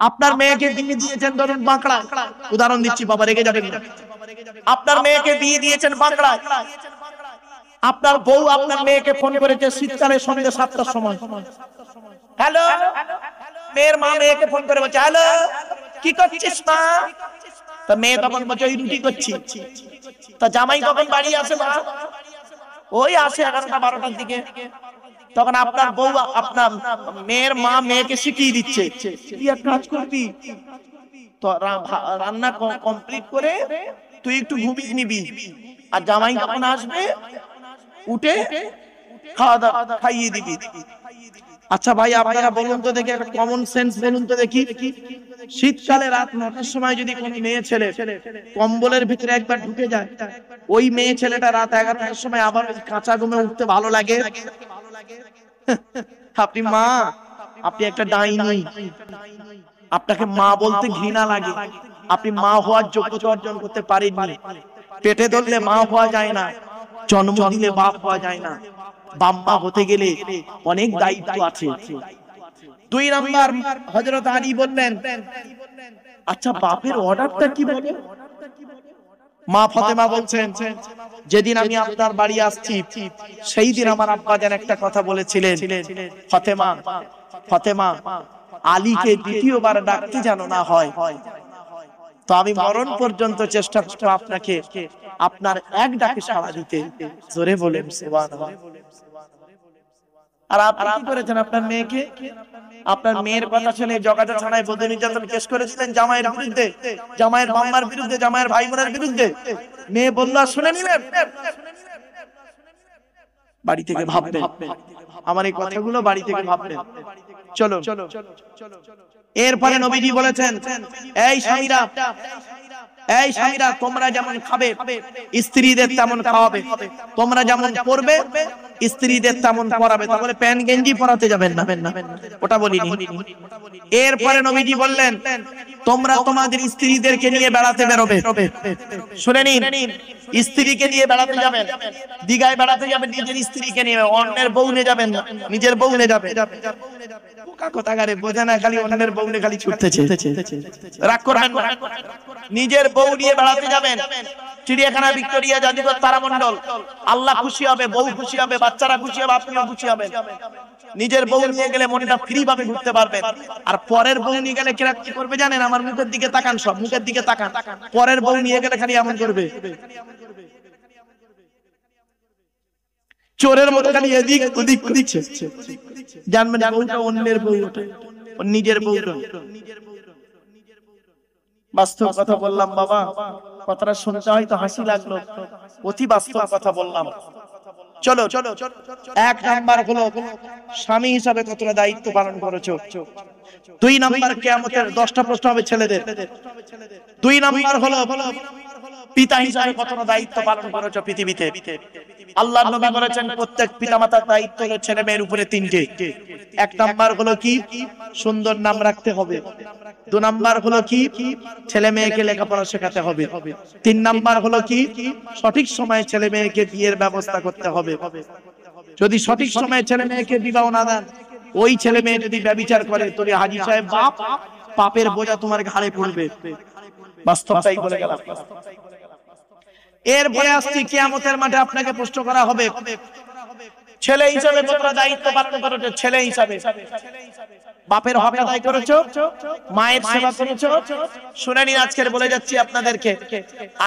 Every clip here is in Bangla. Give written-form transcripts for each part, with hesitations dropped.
আপনার মেয়েকে বিয়ে দিয়েছেন ধরুন বাঁকড়া, উদাহরণ দিচ্ছি, বাবা রেগে যাবেন না। আপনার মেয়েকে বিয়ে দিয়েছেন বাঁকড়া, আপনার বউ আপনার মেয়েকে ফোন করেছে শীতকালে সন্ধ্যে 7টার সময়, হ্যালো, মেয়ের মা মেয়েকে ফোন করে বলছে, হ্যালো কি করছিস মা? তা মেয়ে তখন বলছে ওই রুটি করছি। তা জামাই কখন বাড়ি আসে মা? ওই আসে 11টা 12টার দিকে। তখন আপনার বউ আপনার মেয়ের মা মেয়েকে শিখিয়ে দিচ্ছে, তুই এক কাজ করবি, তো রান্না কমপ্লিট করে তুই একটু ঘুমিয়ে নিবি, আর জামাই যখন আসবে উঠে খাওয়া দাওয়া খাইয়ে দিবি। আচ্ছা ভাই আপনারা বলুন তো দেখি, একটা কমন সেন্স বলুন তো দেখি, শীতকালে রাত 9টার সময় যদি কোনো মেয়ে ছেলে কম্বলের ভিতরে একবার ঢুকে যায়, ওই মেয়ে ছেলেটা রাত 11টার সময় আবার কাঁচা ঘুমে উঠতে ভালো লাগে? আপনি মা, আপনি একটা ডাইনি, আপনাকে মা বলতে ঘৃণা লাগে, আপনি মা হওয়ার যোগ্যতা অর্জন করতে পারেননি। পেটে ধরলে মা হওয়া যায় না, জন্ম দিলে বাপ হওয়া যায় না, বাম্মা হতে গেলে অনেক দায়িত্ব আছে। 2 নাম্বার হযরত আলী বললেন, আচ্ছা বাপের অর্ডারটা কি বলে? মা ফাতেমা বলছেন, যেদিন আমি আপনার বাড়ি আসছি সেই দিন আমার আব্বা জান একটা কথা বলেছিলেন, ফাতেমা ফাতেমা আলীকে দ্বিতীয়বার ডাকতে যেন না হয়। তো আমি মরণ পর্যন্ত চেষ্টা করব আপনাকে আপনার এক ডাকে সাড়া দিতে। জোরে বলেন সুবহানাল্লাহ। আর আপনি কি করেছেন আপনার মেয়েকে? আপনার মেয়ের কথা শুনে জগাটা থানায় বধূ নির্যাতন কেস করেছিলেন জামাইয়ের বিরুদ্ধে, জামাইয়ের মাম্মার বিরুদ্ধে, জামাইয়ের ভাই বোনের বিরুদ্ধে। মেয়ে বলল শুনে নিলেন, বাড়ি থেকে ভাববেন, আমার এই কথাগুলো বাড়ি থেকে ভাববেন। চলো, এরপরে নবীজি বলেছেন, এই স্বামীরা, এই স্বামীরা তোমরা যেমন খাবে স্ত্রীদের তেমন খাওয়াবে, তোমরা যেমন পরবে স্ত্রীদের তেমন পরাবে। তাহলে প্যান্ট গেঞ্জি পরাতে যাবেন না, ওটা বলিনি। এরপরে নবীজি বললেন, তোমরা তোমাদের স্ত্রীদেরকে নিয়ে বেড়াতে বেরোবে। শুনে নিন, স্ত্রীকে নিয়ে বেড়াতে যাবেন, দীঘায় বেড়াতে যাবেন নিজের স্ত্রীকে নিয়ে, অন্যের বউ নিয়ে যাবেন না, নিজের বউ নিয়ে যাবেন। কথাগারে বোঝে না, খালি অন্যের বউ নিয়ে খালি ছুটতেছে, রাগ করবেন না। নিজের বউ নিয়ে বেড়াতে যাবেন, চিড়িয়াখানা, ভিক্টোরিয়া, জাদুঘর, তারামণ্ডল, আল্লাহ খুশি হবে, বউ খুশি হবে, বাচ্চারা খুশি হবে, আপনিও খুশি হবেন। নিজের বউ নিয়ে গেলে মনটা ফ্রি ভাবে ঘুরতে পারবেন। আর পরের বউ নিয়ে গেলে কি করবে জানেন? আমার মুখের দিকে তাকান, সব মুখের দিকে তাকান। পরের বউ নিয়ে গেলে খালি এমন করবে, চোরের মতো খালি এদিক ওদিক করছে। জানবেন বউটা অন্যের বউ, ওটা নিজের বউ নয়। বাস্তব কথা বললাম বাবা, কথাটা শুনতে হয়তো হাসি লাগলো, অতি বাস্তব কথা বললাম। চলো, 1 নাম্বার হলো স্বামী হিসাবে কতটা দায়িত্ব পালন করেছো। 2 নাম্বার কিয়ামতের 10টা প্রশ্ন হবে ছেলেদের। 2 নাম্বার হলো পিতা হিসাবে কতটা দায়িত্ব পালন করেছো পৃথিবীতে। আল্লাহর নবী বলেছেন প্রত্যেক পিতামাতার দায়িত্ব হলো ছেলে মেয়ের উপরে 3টে। 1 নাম্বার হলো কি? সুন্দর নাম রাখতে হবে। 2 নাম্বার হলো কি? ছেলে মেয়েকে লেখাপড়া শেখাতে হবে। 3 নাম্বার হলো কি? সঠিক সময়ে ছেলে মেয়েকে বিয়ের ব্যবস্থা করতে হবে। যদি সঠিক সময়ে ছেলে মেয়েকে বিবাহ না দেন, ওই ছেলে মেয়ে যদি ব্যভিচার করে, তোরে হাজী সাহেব বাপ, পাপের বোঝা তোমার ঘাড়ে পড়বে। বাস্তবটাই বলে গেলাম। এরপরে আসছি কিয়ামতের মাঠে আপনাকে প্রশ্ন করা হবে, ছেলে হিসাবে তোমরা দায়িত্ব পালন করেছো, ছেলে হিসাবে বাপের হক আদায় করেছো, মায়ের সেবা করেছো। শুনে নিন, আজকের বলে যাচ্ছি আপনাদেরকে,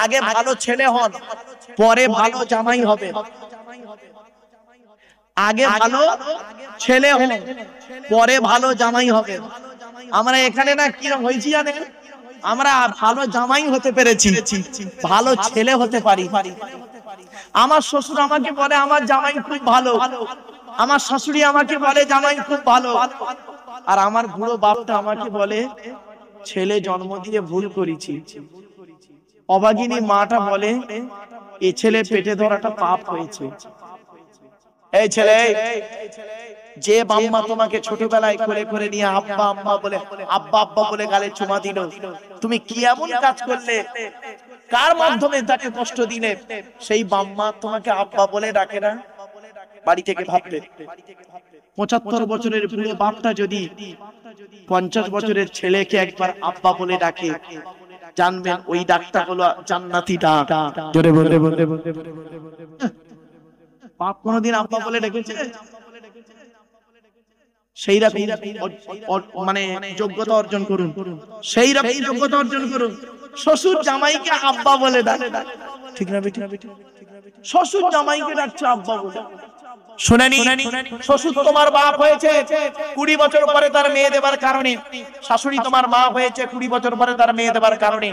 আগে ভালো ছেলে হন, পরে ভালো জামাই হবে। আগে ভালো ছেলে হন, পরে ভালো জামাই হবে। আমরা এখানে না কি হয়েছি জানেন? আমরা ভালো জামাই হতে পেরেছি, ভালো ছেলে হতে পারি। আমার শ্বশুর আমাকে বলে আমার জামাই খুব ভালো, আমার শাশুড়ি আমাকে বলে জামাই খুব ভালো, আর আমার বুড়ো বাপটা আমাকে বলে ছেলে জন্ম দিয়ে ভুল করেছি। অভাগিনী মাটা বলে এ ছেলে পেটে ধরাটা পাপ হয়েছে। এই ছেলে, যে বাম্মা তোমাকে ছোটবেলায় কোলে করে নিয়ে আব্বা আম্মা বলে, আব্বা আব্বা বলে গালে চুমা দিল, তুমি কি এমন কাজ করলে, কার মাধ্যমে তাকে কষ্ট দিলে, সেই বাম্মা তোমাকে আব্বা বলে ডাকে না? বাড়ি থেকে ভাববে 75 বছরের বুড়ো বাপটা যদি 50 বছরের ছেলেকে একবার আব্বা বলে ডাকে, জানবেন ওই ডাকটা হলো জান্নাতি ডাক। জোরে বলতে বলতে বাপ কোনদিন আব্বা বলে ডেকেছে? সেই রকম মানে যোগ্যতা অর্জন করুন, সেই রকম যোগ্যতা অর্জন করুন। শ্বশুর জামাইকে আব্বা বলে ডাকে, ঠিক না বেটি? শ্বশুর জামাইকে ডাকছে আব্বা বলে। শুনেনি, শ্বশুর তোমার বাপ হয়েছে 20 বছর পরে তার মেয়ে দেবার কারণে, শাশুড়ি তোমার মা হয়েছে 20 বছর পরে তার মেয়ে দেবার কারণে,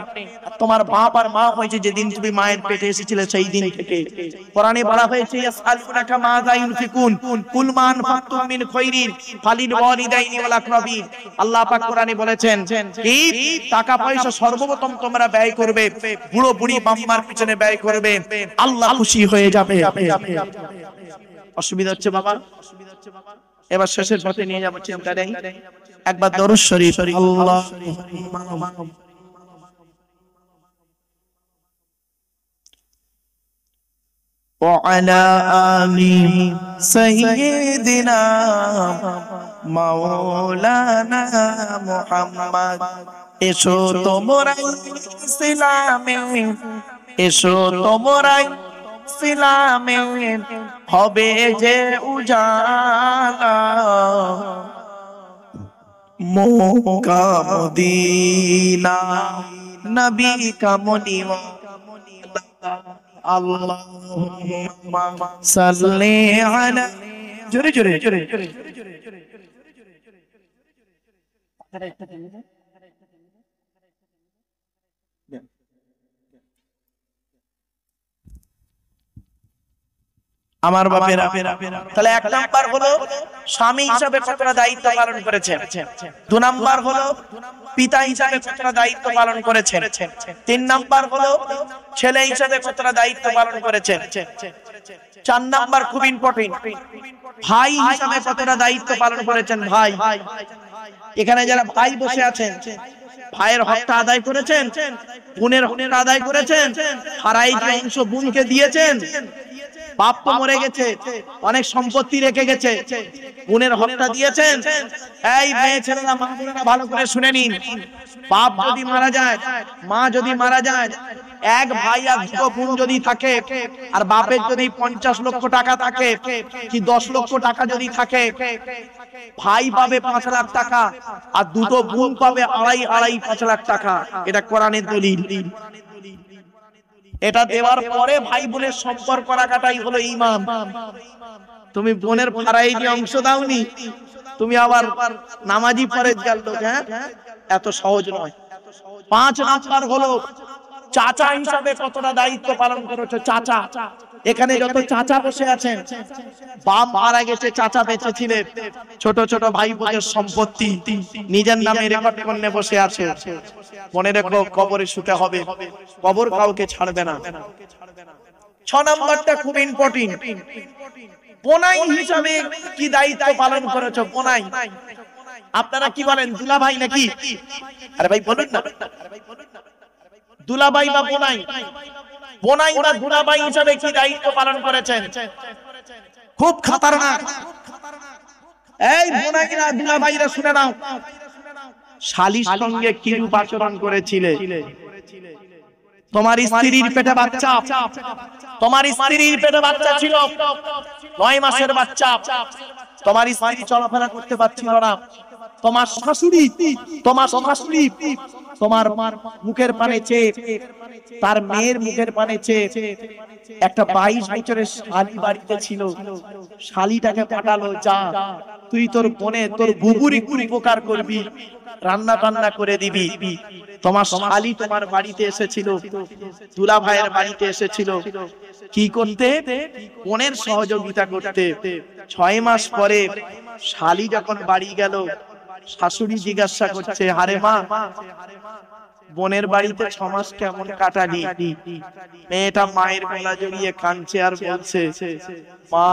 আর তোমার বাপ আর মা হয়েছে যেদিন তুমি মায়ের পেটে এসেছিলে সেই দিন থেকে। কোরআনে বলা হয়েছে ইয়াসআলুনাকা মাযা ইউনফিকুন কুল মা আনফাকতুম মিন খায়রিন ফালিল ওয়ালিদাইনি ওয়াল আকরাবিন। আল্লাহ পাক কোরআনে বলেছেন কি টাকা পয়সা সর্বপ্রথম তোমরা ব্যয় করবে, বুড়ো বুড়ি বাম্মার পিছনে ব্যয় করবে, আল্লাহ খুশি হয়ে যাবে। অসুবিধা হচ্ছে বাবা? এবার শেষের পথে নিয়ে যাবো চিন্তা নেই। একবার দরুদ শরীফ আল্লাহুম্মা ওয়া আলা আলি সাইয়্যিদিনা মাওলানা মুহাম্মদ। এসো তোমরা ইসলামে, এসো তোমরা ইসলামে, হবে যে উজালা মক্কা মদিনা নবী কা মনিওয়া। আল্লাহুম্মা সাল্লি আলা, জোরে জোরে জোরে আমার বাপেরা। তাহলে 1 নাম্বার হলো স্বামী হিসেবে কতটা দায়িত্ব পালন করেছেন, 2 নাম্বার হলো পিতা হিসেবে কতটা দায়িত্ব পালন করেছেন, 3 নাম্বার হলো ছেলে হিসেবে কতটা দায়িত্ব পালন করেছেন, 4 নাম্বার খুব ইম্পর্টেন্ট ভাই হিসেবে কতটা দায়িত্ব পালন করেছেন। ভাই, এখানে যারা ভাই বসে আছেন, ভাইয়ের হকটা আদায় করেছেন, বোনের হকটা আদায় করেছেন, হারাই যে অংশ বোনকে দিয়েছেন। বাপ তো মরে গেছে, অনেক সম্পত্তি রেখে গেছে, বোনের হকটা দিয়েছেন। এই মেয়ে ছেলেরা, মা বোনেরা ভালো করে শুনে নিন, বাপ যদি মারা যায়, মা যদি মারা যায়, এক ভাই আর 2 বোন যদি থাকে, আর বাপের যদি 50 লক্ষ টাকা থাকে কি 10 লক্ষ টাকা যদি থাকে, ভাই পাবে 5 লাখ টাকা আর 2 বোন পাবে 5 লাখ টাকা। এটা কোরআনের দলিল। এটা দেওয়ার পরে ভাই বোনের সম্পর্ক রাখাটাই হলো ঈমান। তুমি বোনের ফারাইজি অংশ দাওনি, তুমি আবার নামাজি পরেজগার লোক, হ্যাঁ, এত সহজ নয়। 5 নাম্বার হলো চাচা হিসাবে কতটা দায়িত্ব পালন করেছো। চাচা, এখানে যত চাচা বসে আছেন, বাপ মারা গেছে, চাচা বেঁচে ছিলেন, ছোট ছোট ভাই বোনের সম্পত্তি নিজের নামে রেকর্ড করে বসে আছে। মনে রেখো, কবরে শুতে হবে, কবর কাউকে ছাড়বে না। 6 নাম্বারটা খুব ইম্পর্টেন্ট, বোনাই হিসাবে কি দায়িত্ব পালন করেছো। বোনাই, আপনারা কি বলেন, দুলাভাই নাকি? আরে ভাই বলুন না, দুলাভাই বা বোনাই, বোনাই বা দুলাভাই হিসাবে কি দায়িত্ব পালন করেছেন। খুব খতরনাক। এই বোনাইরা দুলাভাইরা শুনে নাও, শালীর সঙ্গে কিরূপ আচরণ করেছিলে। তোমার স্ত্রীর পেটে বাচ্চা, তোমার স্ত্রীর পেটে বাচ্চা ছিল, 9 মাসের বাচ্চা, তোমার স্ত্রী চলাফেরা করতে পারছিল না, তোমার শাশুড়ি, তোমার শাশুড়ি তোমার মুখের পানে চেয়ে, তার মেয়ের মুখের পানে চেয়ে একটা 22 বছরের শালী বাড়িতে ছিল, শালীটাকে পাঠালো, যা তুই তোর বোনে, তোর বুবুর একটু উপকার করবি, রান্না বান্না করে দিবি। তোমার শালী তোমার বাড়িতে এসেছিল, দুলা ভাইয়ের বাড়িতে এসেছিল, কি করতে? বোনের সহযোগিতা করতে। 6 মাস পরে শালী যখন বাড়ি গেল, শাশুড়ি জিজ্ঞাসা করছে, আরে মা, বোনের বাড়িতে 6 মাস কেমন কাটালি? মেয়েটা মায়ের গলা জড়িয়ে কাঁদছে আর বলছে, মা,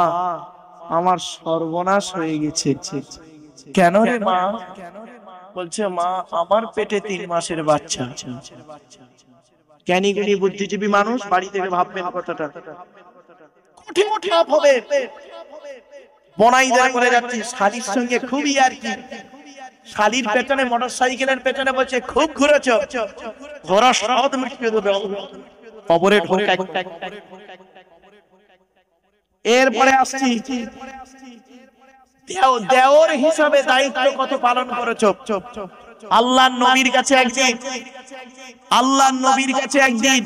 আমার সর্বনাশ হয়ে গেছে। কেন রে মা? বলছে, মা, আমার পেটে 3 মাসের বাচ্চা। জ্ঞানী গুণী বুদ্ধিজীবী মানুষ বাড়ি থেকে ভাববেন কথাটা, কঠিন হবে। বনাইদের করে যাচ্ছি, শালির সঙ্গে খুবই আর কি, শালির পেছনে মোটরসাইকেলের পেছনে বসে খুব ঘুরেছো, ঘোরা সব মিটিয়ে দেবে, কবরে ঢোকা। এরপরে আসছি দেওর হিসাবে দায়িত্ব কত পালন করেছো। আল্লাহর নবীর কাছে একদিন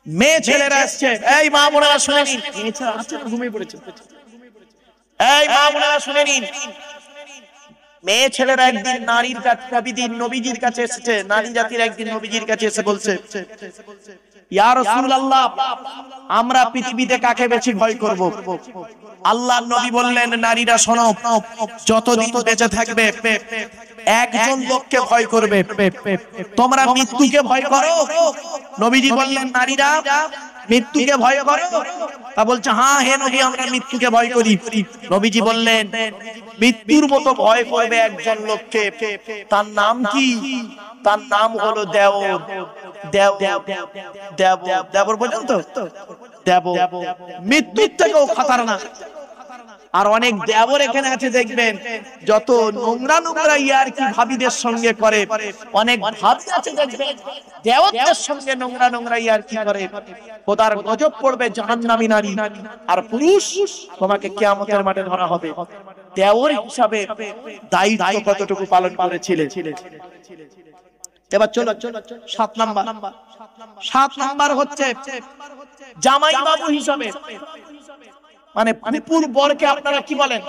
মেয়ে ছেলেরা আসছে, এই মা বোনেরা শুনে নিন, ঘুমিয়ে পড়েছে, এই মা বোনেরা শুনে নিন, মেয়ে ছেলেরা একদিন নারীর কাছে, নবীজির কাছে এসেছে, নারী জাতির একদিন নবীজির কাছে এসে বলছে, ইয়া রাসূলুল্লাহ, আমরা পৃথিবীতে কাকে বেশি ভয় করব? আল্লাহর নবী বললেন, নারীরা শোনো, যতদিন বেঁচে থাকবে একজন লোককে ভয় করবে, তোমরা মৃত্যুকে ভয় করো। নবীজি বললেন, নারীরা মৃত্যুকে ভয় করো? তা বলছে, হ্যাঁ হে নবী, আমরা মৃত্যুকে ভয় করি। নবীজি বললেন, মৃত্যুর মতো ভয় করবে একজন লোককে, তার নাম কি? তার নাম হলো দেওর। দেওর বোঝেন তো? দেওর মৃত্যুর থেকেও খতরনাক। আর অনেক দেওর এখানে আছে, দেখবেন যত নোংরা ইয়ারকি ভাবিদের সঙ্গে করে, অনেক ভাবি আছে দেখবেন দেওরদের সঙ্গে নোংরা ইয়ারকি করে, খোদার গজব পড়বে, জাহান্নামী নারী। আর পুরুষ, তোমাকে কিয়ামতের মাঠে ধরা হবে। দেওর হিসাবে দায়িত্ব কতটুকু পালন করেছিলে? এবার চলো 7 নাম্বার হচ্ছে জামাই বাবু হিসাবে, মানে ফুপুর বরকে আপনারা কি বলেন?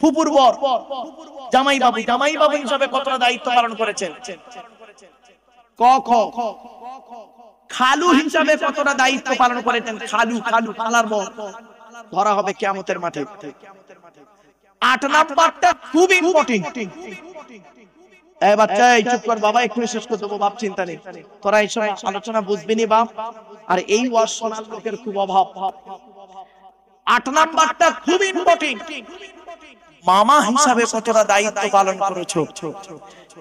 ফুপুর বর, জামাই বাবু হিসাবে কতটা দায়িত্ব পালন করেছেন? খালু হিসাবে কতটা দায়িত্ব পালন করেছেন? খালার বর ধরা হবে কিয়ামতের মাঠে। 8 নাম্বারটা খুব ইম্পর্টেন্ট। এই বাচ্চা, এই চুপ কর বাবা, একটু শেষ করে দেবো বাপ, চিন্তা নেই, তোরা এই সময় আলোচনা বুঝবি নি বাপ, আর এই ওয়াজ শোনার লোকের খুব অভাব। 8 নাম্বারটা খুব ইম্পর্টেন্ট, মামা হিসাবে কতটা দায়িত্ব পালন করেছো?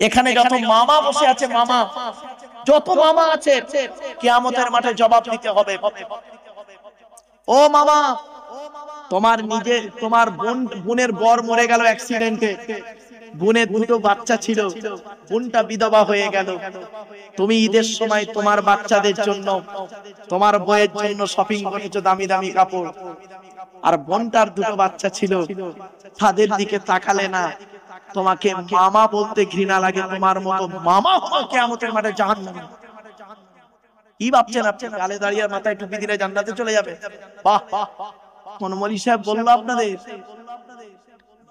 এখানে যত মামা বসে আছে, যত মামা আছে, কিয়ামতের মাঠে জবাব দিতে হবে। ও মামা, তোমার বোনের বর মরে গেল অ্যাক্সিডেন্টে, বোনের 2টো বাচ্চা ছিল, বোনটা বিধবা হয়ে গেল, তুমি ঈদের সময় তোমার বাচ্চাদের জন্য, তোমার বউয়ের জন্য শপিং করেছো দামি দামি কাপড়, আর বোনটার 2টো বাচ্চা ছিল, তাদের দিকে তাকালে না, তোমাকে মামা বলতে ঘৃণা লাগে, তোমার মতো মামা হলো কিয়ামতের মাঠে জাহান্নামে। কি ভাবছেন আপনি? গালে দাঁড়িয়ে মাথায় টুপি দিলে জান্নাতে চলে যাবে? বাহ, কোন মৌলভী সাহেব বললো আপনাদের?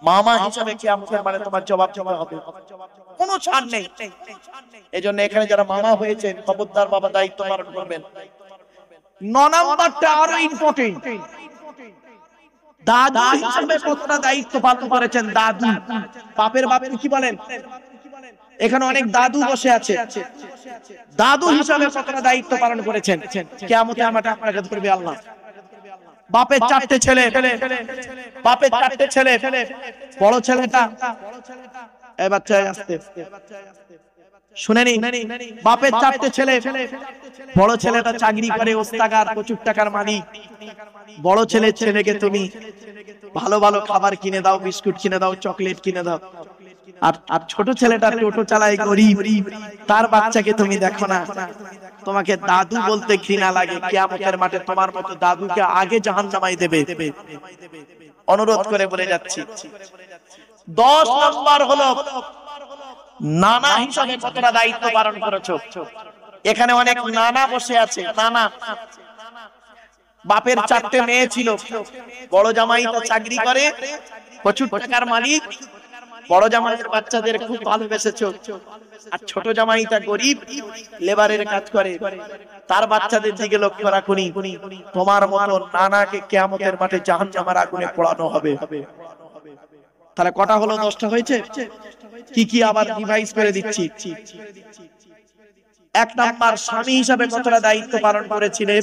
মামা হিসাবে কিয়ামতের মাঠে তোমার জবাব হবে, কোনো ছাড় নেই। এজন্য এখানে যারা মামা হয়েছে, খবরদার বাবা, দায়িত্ব পালন করবেন। 9 নাম্বারটা আরো ইম্পর্টেন্ট, দাদু হিসাবে কতটা দায়িত্ব পালন করেছেন? দাদু, বাপের বাপের কি বলেন? এখানে অনেক দাদু বসে আছে, দাদু হিসাবে কতটা দায়িত্ব পালন করেছেন? কিয়ামতের মাঠে আপনাকে ধরবে আল্লাহ। বাপের 4টে ছেলে, বড় ছেলেটা, এই বাচ্চা আসতে শুনে নি, বাপের 4টে ছেলে, বড় ছেলেটা চাকরি করে, ওস্তাগার, প্রচুর টাকার মালিক। বড় ছেলেকে তুমি ভালো ভালো খাবার কিনে দাও, বিস্কুট কিনে দাও, চকলেট কিনে দাও, আর ছোট ছেলেটা টোটো চালায়, গরিব, তার বাচ্চাকে তুমি দেখো না, তোমাকে দাদু বলতে ঘৃণা লাগে। কিয়ামতের মাঠে তোমার মতো দাদুকে আগে জাহান্নামায় দেবে। অনুরোধ করে বলে যাচ্ছি। 10 নাম্বার হলো নানা হিসাবে কতটা দায়িত্ব পালন করেছো? এখানে অনেক নানা বসে আছে, নানা। বাপের 4টে মেয়ে ছিল, বড় জামাইটা চাকরি করে, প্রচুর টাকার মালিক, বড় জামাইয়ের বাচ্চাদের খুব ভালোবেসেছো, আর ছোট জামাইটা গরিব, লেবারের কাজ করে, তার বাচ্চাদের দিকে লক্ষ্য রাখুনি। তোমার মতো নানাকে কিয়ামতের মাঠে জাহান্নামের আগুনে পোড়ানো হবে। তাহলে কটা হলো? 10টা হয়েছে। কি আবার রিভাইজ করে দিচ্ছি। 1 নাম্বার স্বামী হিসাবে কতটা দায়িত্ব পালন করেছিলে?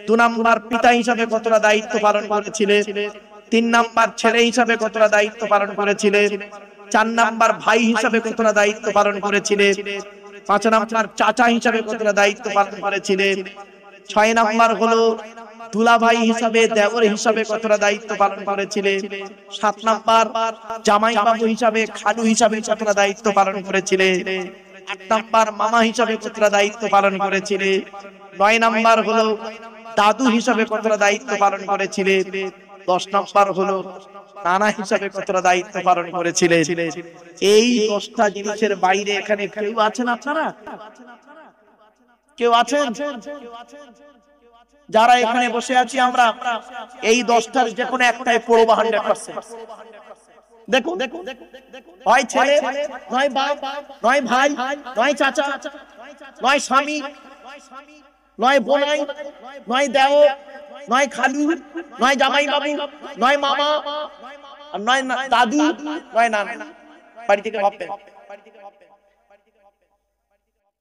2 নাম্বার পিতা হিসাবে কতটা দায়িত্ব পালন করেছিলে? 3 নাম্বার ছেলে হিসাবে কতটা দায়িত্ব পালন করেছিলে? 4 নাম্বার ভাই হিসাবে কতটা দায়িত্ব পালন করেছিলে? 5 নাম্বার চাচা হিসাবে কতটা দায়িত্ব পালন করেছিলে? 6 নাম্বার হলো দুলাভাই হিসাবে, দেওর হিসাবে কতটা দায়িত্ব পালন করেছিলে। 7 নাম্বার জামাই বাবু হিসাবে, খালু হিসাবে কতটা দায়িত্ব পালন করেছিলে। 8 নাম্বার মামা হিসাবে কতটা দায়িত্ব পালন করেছিলে। 9 নাম্বার হলো দাদু হিসাবে কতটা দায়িত্ব পালন করেছিলে। 10 নাম্বার হলো নানা হিসাবে কতটা দায়িত্ব পালন করেছিলে। এই 10টা জিনিসের বাইরে এখানে কেউ আছেন আপনারা? কেউ আছেন? যারা এখানে বসে আছি আমরা, এই 10টার যে কোনো একটাই পড়বো 100%। দেখুন, হয় ছেলে, নয় বাপ, নয় ভাই, নয় চাচা, নয় স্বামী, নয় বোনাই, নয় দেও, নয় খালু, নয় জামাই বাবু, নয় মামা, নয় দাদু, নয় নানা। বাড়ি থেকে ভাববেন,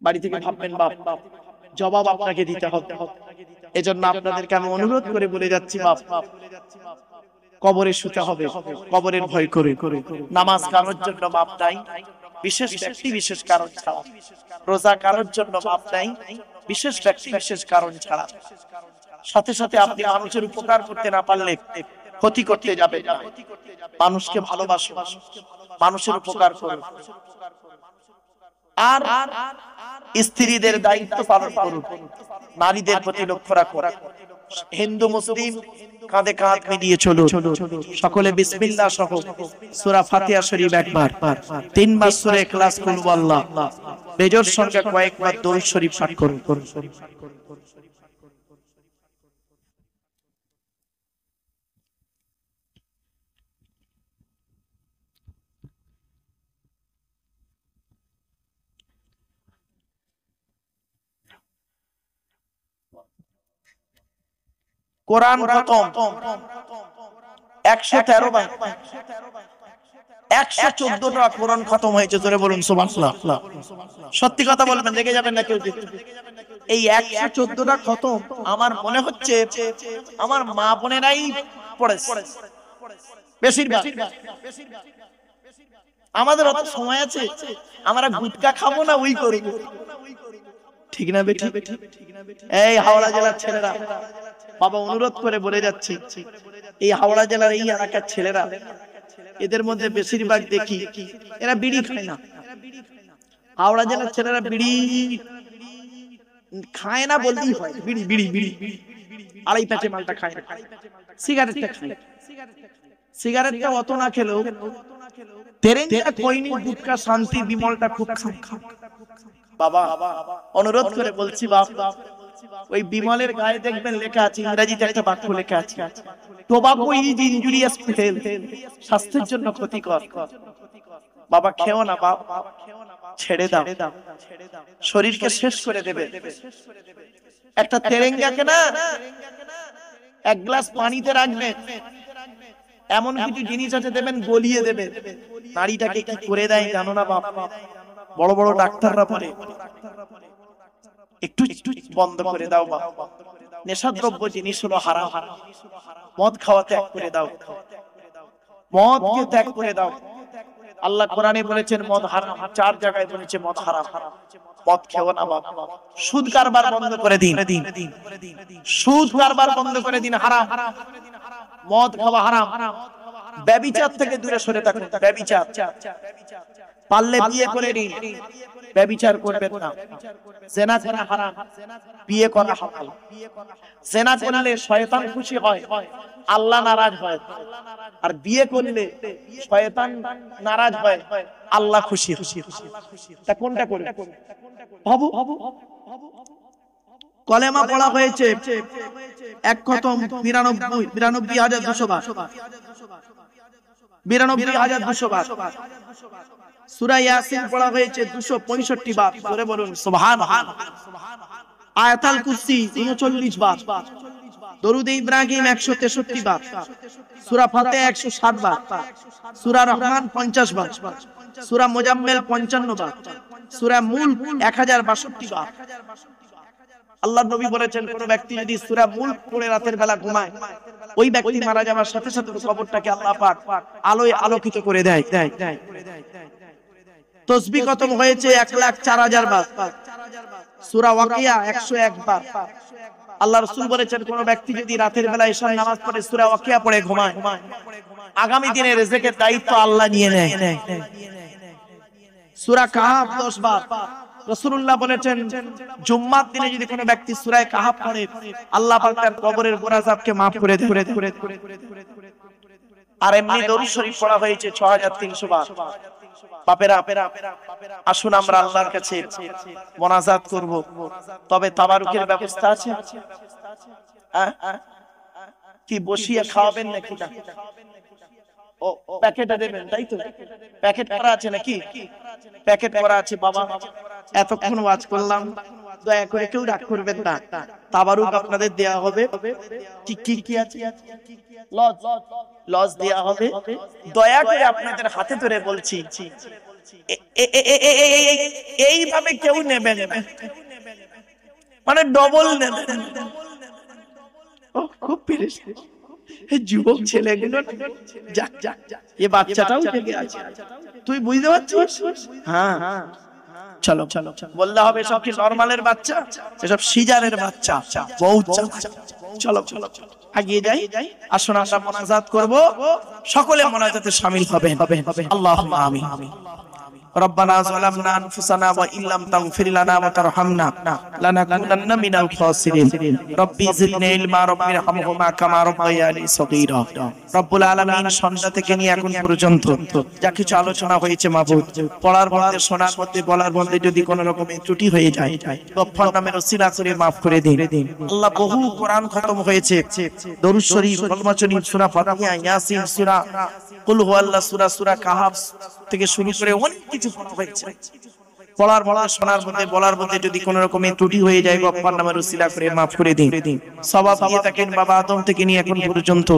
বাড়ি থেকে ভাববেন বাপ, জবাব আপনাকে দিতে হবে। এজন্য আপনাদেরকে আমি অনুরোধ করে বলে যাচ্ছি বাপ, কবরে শুতে হবে কবরের ভয় করে। নামাজ কারোর জন্য মাপ নাই, বিশেষ ব্যক্তি বিশেষ কারণ ছাড়া। রোজা কারোর জন্য মাপ নাই, বিশেষ ব্যক্তি বিশেষ কারণ ছাড়া। সাথে সাথে আপনি মানুষের উপকার করতে না পারলে ক্ষতি করতে যাবে না। মানুষকে ভালোবাসুন, মানুষের উপকার করুন, আর স্ত্রীদের দায়িত্ব পালন করুন, নারীদের প্রতি লক্ষ্য রাখুন। হিন্দু মুসলিম কাঁধে কাঁধ মিলিয়ে চলুন। সকলে বিসমিল্লাহ সহ সূরা ফাতিহা শরীফ একবার, 3 বার সূরা ইখলাস কুল ওয়াল্লাহ, বেজোর সঙ্গে কয়েকবার দরুদ শরীফ পাঠ করুন। কোরআন খতম 113 বার, 114টা কোরআন খতম হয়েছে। জোরে বলুন সুবহানাল্লাহ। সত্যি কথা বলবেন, দেখে যাবেন না কেউ। এই 114টা খতম আমার মনে হচ্ছে আমার মা বোনেরাই পড়েছে বেশিরভাগ। আমাদের অত সময় আছে? আমরা গুটকা খাবো না ওই করব, ঠিক না বেটি? এই হাওড়া জেলার ছেলেরা, বাবা অনুরোধ করে বলে যাচ্ছি, এই হাওড়া জেলার এই এলাকার ছেলেরা, এদের মধ্যে বেশিরভাগ দেখি এরা বিড়ি খায় না। হাওড়া জেলার ছেলেরা বিড়ি খায় না বলতেই হয়। বিড়ি বিড়ি বিড়ি আড়াই প্যাচে মালটা খায় না। সিগারেটটা খায়, সিগারেটটা অত না খেলেও তেরেঙ্গা, খৈনি, গুটকা, শান্তি, বিমলটা খুব খায়। বাবা অনুরোধ করে বলছি বাপ, ওই বিমলের গায়ে দেখবেন লেখা আছে, ইংরেজিতে একটা বাক্য লেখা আছে, tobacco is injurious to health, স্বাস্থ্যের জন্য ক্ষতিকর। বাবা খেও না বাপ, ছেড়ে দাও, শরীরকে শেষ করে দেবে। একটা তেরেঙ্গাকে না 1 গ্লাস পানিতে রাখবেন, এমন কিছু জিনিস আছে দেবেন, গলিয়ে দেবে। নারীটাকে কি করে দেয় জানো না বাপ? বড় বড় ডাক্তাররা বলে একটু বন্ধ করে দাও বাপ, নেশাদ্রব্য জিনিস হলো হারাম। মদ খাওয়া ত্যাগ করে দাও, মদকে ত্যাগ করে দাও। আল্লাহ কোরআনে বলেছেন মদ হারাম, 4 জায়গায় বলেছে মদ হারাম। মদ খেও না বাপ। সুদ কারবার বন্ধ করে দিন, সুদ কারবার বন্ধ করে দিন, হারাম। মদ খাওয়া হারাম। ব্যভিচার থেকে দূরে সরে থাকুন। ব্যভিচার পারলে বিয়ে করে নিন, ব্যভিচার করবেন না। জিনা করা হারাম, বিয়ে করা হালাল। জিনা করলে শয়তান খুশি হয়, আল্লাহ নারাজ হয়। আর বিয়ে করলে শয়তান নারাজ হয়, আল্লাহ খুশি। তা কোনটা করবে ভাবু? কলেমা পড়া হয়েছে এক খতম 92,200 বার, 92,200 বার। সূরা ইয়াসিন পড়া হয়েছে 265 বার। জোরে বলুন সুবহানাল্লাহ। আয়াতুল কুরসি 39 বার, দরুদ ইব্রাহিম 163 বার, সূরা ফাতিহা 107 বার, সূরা রহমান 50 বার, সূরা মুজাম্মিল 55 বার, সূরা মুলক 1062 বার। আল্লাহর নবী বলেছেন, কোন ব্যক্তি যদি সূরা মুলক পড়ে রাতের বেলা ঘুমায়, ওই ব্যক্তি মারা যাওয়ার সাথে সাথে কবরটাকে আল্লাহ পাক আলোয় আলোকিত করে দেয়। তাসবিহ খতম হয়েছে 1,04,000 বার, সূরা ওয়াকিয়া 101 বার, আল্লাহ রাসূল বলেছেন কোন ব্যক্তি যদি রাতের বেলা ইশার নামাজ পড়ে সূরা ওয়াকিয়া পড়ে ঘুমায়, আগামী দিনের রিজিকের দায়িত্ব আল্লাহ নিয়ে নেয়। সূরা কাহাফ 10 বার রাসূলুল্লাহ বলেছেন জুম্মার দিনে যদি কোনো ব্যক্তি সূরা কাহাফ পড়ে আল্লাহ পাক তার কবরের গুনাহকে maaf করে দেন। আর এমনি দরুদ শরীফ পড়া হয়েছে 6300 বার। বাপেরা আসুন আমরা আল্লাহর কাছে মোনাজাত করব। তবে তাবারুকের ব্যবস্থা আছে? কি বসিয়ে খাওয়াবেন নাকি না? ও প্যাকেটে দেবেন, তাই তো? প্যাকেট করা আছে নাকি? প্যাকেট করা আছে। বাবা এতক্ষণ ওয়াজ করলাম, দয়া করে কেউ রাগ করবেন না। তাবারুক আপনাদের দেয়া হবে। কি আছে? লজ দেয়া হবে। দয়া করে আপনাদের হাতে ধরে বলছি, এইভাবে কেউ নেবেন না, মানে ডবল নেবেন। খুব পেরেছে যুবক ছেলেগুলো। যাক যাক, এ বাচ্চাটাও জেগে আছে, তুই বুঝতে পারছিস? হ্যাঁ, চলো চলো বললে হবে সব কি নরমালের বাচ্চা? এসব সিজারের বাচ্চা। বহুত চলো চলো আগিয়ে যাই। আসুন আমরা মোনাজাত করব, সকলে মোনাজাতে শামিল হবেন। আল্লাহুম্মা আমিন। ربنا ظلمنا انفسنا وان لم تغفر لنا وترحمنا لنكونن من الخاسرين ربي زدني علما ربي ارحمهما كما ربياني صغيرا রব্বুল আলামিন সন্ধ্যা থেকে নিয়ে এখন পর্যন্ত যা কিছু আলোচনা হয়েছে মাবুদ, পড়ার মধ্যে শোনার মধ্যে বলার মধ্যে যদি কোনো রকমের ত্রুটি হয়ে যায় গফফার নামের ওসিলা করে maaf করে দিন। আল্লাহ বহু কোরআন খতম হয়েছে, দরুদ শরীফ, কলমা শরীফ, সূরা ফাতিহা, ইয়াসিন, সূরা কুল হুয়াল্লাহ, সূরা কাহাফ থেকে শুরু করে অনেক কিছু পড়া হয়েছে। পড়ার শোনার মধ্যে বলার মধ্যে যদি কোনো রকমের ত্রুটি হয়ে যায় গফফার নামের ওসিলা করে maaf করে দিন। সওয়াব দিয়ে থাকেন বাবা আদম থেকে নিয়ে এখন পর্যন্ত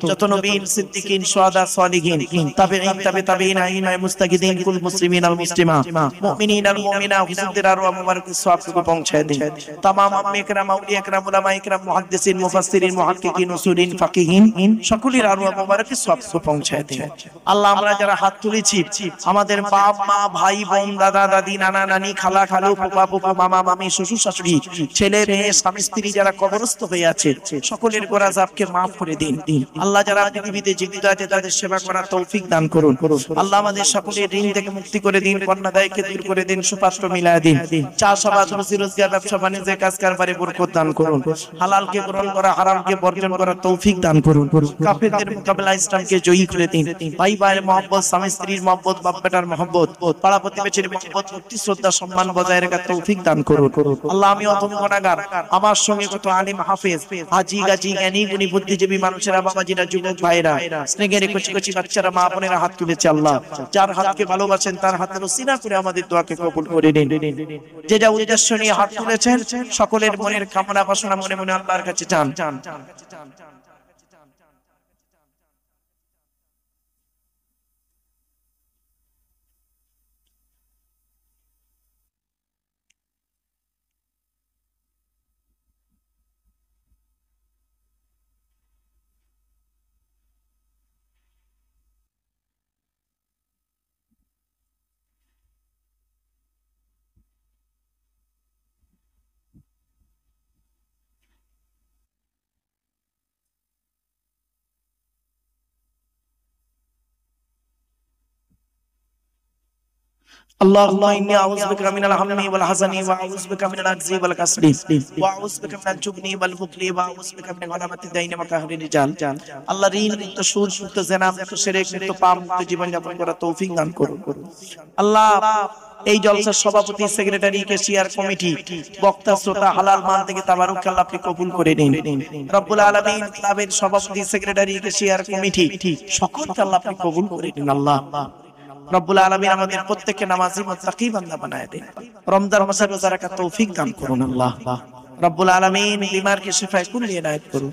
যত নবী, সিদ্দিকিন, শুহাদা, সালিহিন, তাবেঈন, তাবেঈন, আইম্মায়ে মুস্তাহিদিন, কুল মুসলিমিন আল মুসলিমা, মুমিনিন আল মুমিনা, হুজুরদের আরওয়াহ মুবারকের সওয়াবটুকু পৌঁছায় দিন। तमाम আম্মে کرام, আউলিয়া کرام, উলামা کرام, মুহাদ্দিসিন, মুফাসসিরিন, মুহাক্কিকিন, উসুলিন, ফাকিহিন সকলের আরওয়াহ মুবারকের সওয়াবটুকু পৌঁছায় দিন। আল্লাহ আমরা যারা হাত তুলেছি আমাদের বাপ মা, ভাই বোন, দাদা দাদি, নানা নানি, খালা খালু, ফুফা ফুফা, মামা মামি, শ্বশুর শাশুড়ি, ছেলে মেয়ে, স্বামী স্ত্রী যারা কবরস্থ হয়ে আছে সকলের গুনাহকে maaf করে দিন। আল্লাহ যারা পৃথিবীতে জীবিত আছে তাদের সেবা করার তৌফিক দান করুন। আল্লাহ আমাদের সকলের ঋণ থেকে মুক্তি করে দিন, কন্যাদায়কে দূর করে দিন, সুপাত্র মিলায় দিন। চাষাবাদ, রুজি রোজগার, ব্যবসা বাণিজ্যে কাজ কারবারে বরকত দান করুন। হালালকে গ্রহণ করা, হারামকে বর্জন করার তৌফিক দান করুন। কাফেরদের মোকাবেলায় ইসলামকে জয়ী করে দিন। ভাই ভাইয়ের মহব্বত, স্বামী স্ত্রীর মহব্বত, বাপ বেটার মহব্বত, পাড়া প্রতিবেশীর মহব্বত, ভক্তি শ্রদ্ধা সম্মান বজায় রাখার তৌফিক দান করুন। আল্লাহ আমি অধম গুনাহগার, আমার সঙ্গে কত আলিম হাফেজ, হাজী গাজী, জ্ঞানী গুণী, বুদ্ধিজীবী মানুষেরা, বাবাজিরা, যুবক ভাইরা, স্নেহের কচি কচি বাচ্চারা, মা বোনেরা হাত তুলেছে। আল্লাহ যার হাতকে ভালোবাসেন তার হাতের ওসিলা করে আমাদের দোয়াকে কবুল করে নিন। যে যা উদ্দেশ্য নিয়ে হাত তুলেছেন সকলের মনের কামনা বাসনা মনে মনে আল্লাহর কাছে চান। اللهم إني أعوذ بك من الهم والحزن وأعوذ بك من العجز والكسل وأعوذ بك من الجبن والبخل وأعوذ بك من غلبة الدين وقهر الرجال। আল্লাহ ঋণ মুক্ত, সুদ মুক্ত, জিনা মুক্ত, শিরক মুক্ত, পাপ মুক্ত জীবন যাপন করার তৌফিক দান করুন। আল্লাহ এই জলসার সভাপতি, সেক্রেটারি, ক্যাশিয়ার কমিটি, বক্তা, শ্রোতা, হালাল মাল থেকে তাবারুক আল্লাহ আপনি কবুল করে নিন। রব্বুল আলামিন ক্লাবের সভাপতি, সেক্রেটারি, ক্যাশিয়ার কমিটি সকলকে আল্লাহ আপনি কবুল করে নিন। আল্লাহ রব্বুল আলামিন আমাদের প্রত্যেককে নামাজি মুত্তাকি বান্দা বানায় দেন। রমজান মাসে রোজা রাখার তৌফিক দান করুন। আল্লাহ রব্বুল আলামিন বিমারকে শিফায়ে কুল্লি ইনায়াত করুন।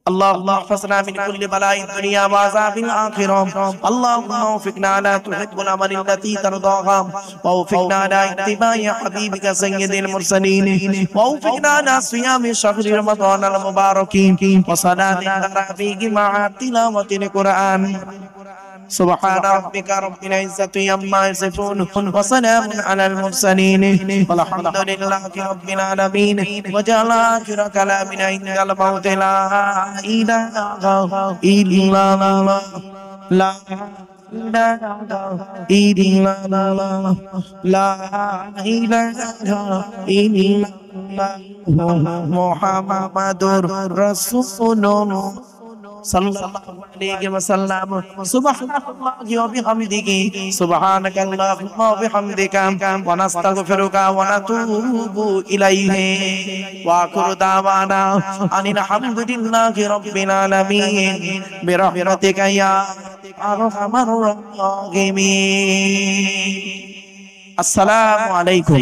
اللهم احفظنا من كل بلاء الدنيا وعذاب الآخرة. اللهم وفقنا على تحب العمل التي ترضاها ووفقنا على اتباع حبيبك سيد المرسلين ووفقنا على صيام شهر رمضان المبارك وصلاة التراويح مع تلاوة القرآن. سبحان ربك رب العزة عما يصفون وسلام على المرسلين والحمد لله رب العالمين وجعل آخر كلامنا عند الموت لا إله إلا الله لا إله إلا الله لا إله إلا الله محمد رسول الله sallallahu alayhi wa sallam subhanallahi wa bihamdihi subhanakallahumma wa bihamdika wa nastaghfiruka wa natubu ilayhi wa akhiru da'wana anil hamdulillahi rabbil alamin bi rahmatika ya arhamar rahimin. Assalamu alaikum.